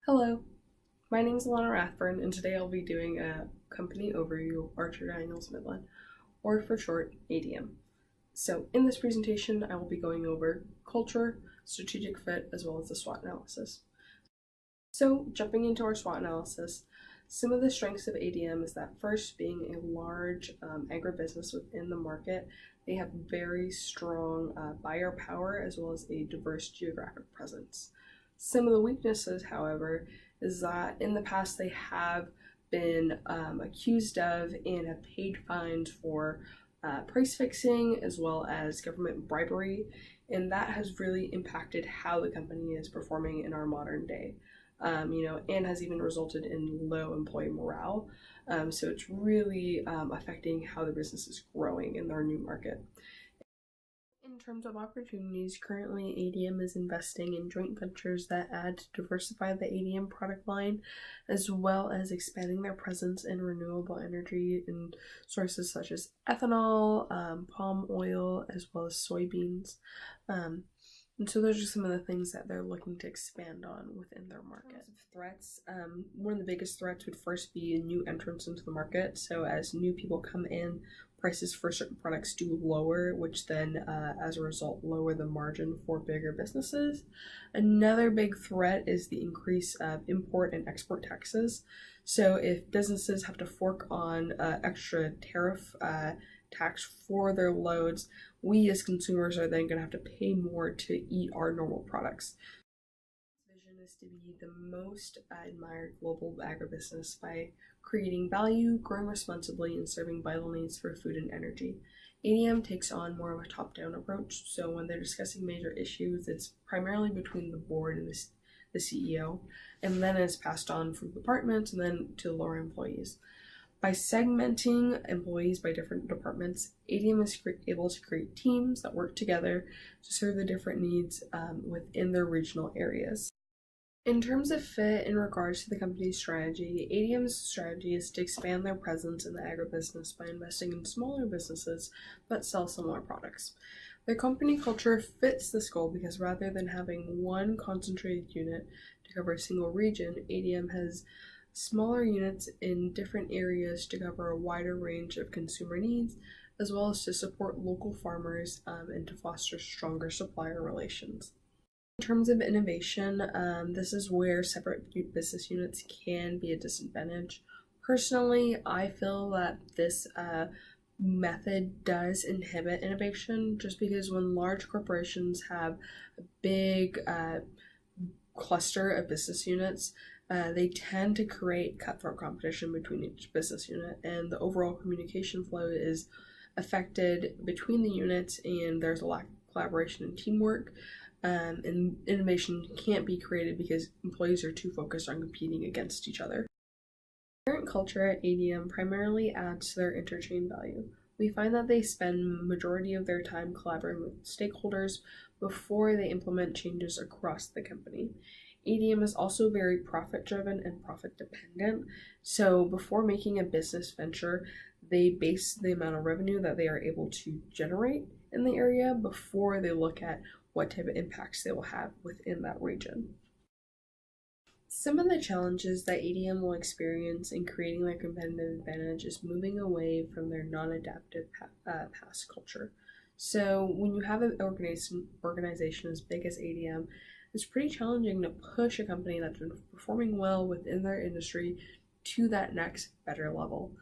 Hello, my name is Alana Rathburn, and today I'll be doing a company overview of Archer Daniels Midland, or for short, ADM. So in this presentation, I will be going over culture, strategic fit, as well as the SWOT analysis. So jumping into our SWOT analysis, some of the strengths of ADM is that first, being a large agribusiness within the market, they have very strong buyer power as well as a diverse geographic presence. Some of the weaknesses, however, is that in the past they have been accused of and have paid fines for price fixing as well as government bribery, and that has really impacted how the company is performing in our modern day. And has even resulted in low employee morale. So it's really affecting how the business is growing in their new market. In terms of opportunities, currently ADM is investing in joint ventures that add to diversify the ADM product line, as well as expanding their presence in renewable energy in sources such as ethanol, palm oil, as well as soybeans. And so those are some of the things that they're looking to expand on within their market. In terms of threats, one of the biggest threats would first be new entrants into the market. So as new people come in, prices for certain products do lower, which then, as a result, lower the margin for bigger businesses. Another big threat is the increase of import and export taxes. So if businesses have to fork on extra tariff tax for their loads, we as consumers are then going to have to pay more to eat our normal products. Vision is to be the most admired global agribusiness by creating value, growing responsibly, and serving vital needs for food and energy. ADM takes on more of a top-down approach, so when they're discussing major issues, it's primarily between the board and the CEO, and then it's passed on from departments and then to lower employees. By segmenting employees by different departments, ADM is able to create teams that work together to serve the different needs within their regional areas. In terms of fit in regards to the company's strategy, ADM's strategy is to expand their presence in the agribusiness by investing in smaller businesses but sell similar products. Their company culture fits this goal because rather than having one concentrated unit to cover a single region, ADM has smaller units in different areas to cover a wider range of consumer needs, as well as to support local farmers and to foster stronger supplier relations. In terms of innovation, this is where separate business units can be a disadvantage. Personally, I feel that this method does inhibit innovation just because when large corporations have a big cluster of business units, they tend to create cutthroat competition between each business unit, and the overall communication flow is affected between the units, and there's a lack of collaboration and teamwork, and innovation can't be created because employees are too focused on competing against each other. Current culture at ADM primarily adds to their interchain value. We find that they spend majority of their time collaborating with stakeholders before they implement changes across the company. ADM is also very profit-driven and profit-dependent, so before making a business venture, they base the amount of revenue that they are able to generate in the area before they look at what type of impacts they will have within that region. Some of the challenges that ADM will experience in creating their competitive advantage is moving away from their non-adaptive past culture. So when you have an organization as big as ADM, it's pretty challenging to push a company that's been performing well within their industry to that next better level.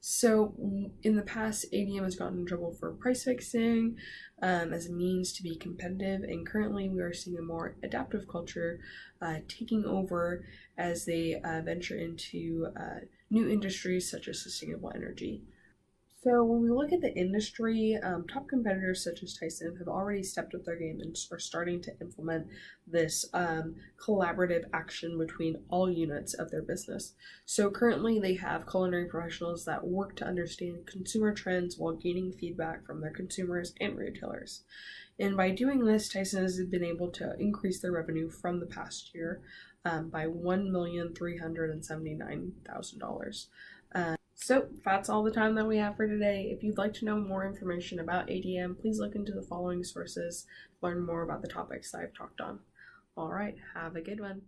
So in the past, ADM has gotten in trouble for price fixing as a means to be competitive, and currently we are seeing a more adaptive culture taking over as they venture into new industries such as sustainable energy. So when we look at the industry, top competitors such as Tyson have already stepped up their game and are starting to implement this collaborative action between all units of their business. So currently they have culinary professionals that work to understand consumer trends while gaining feedback from their consumers and retailers. And by doing this, Tyson has been able to increase their revenue from the past year by $1,379,000. So that's all the time that we have for today. If you'd like to know more information about ADM, please look into the following sources to learn more about the topics that I've talked on. All right, have a good one.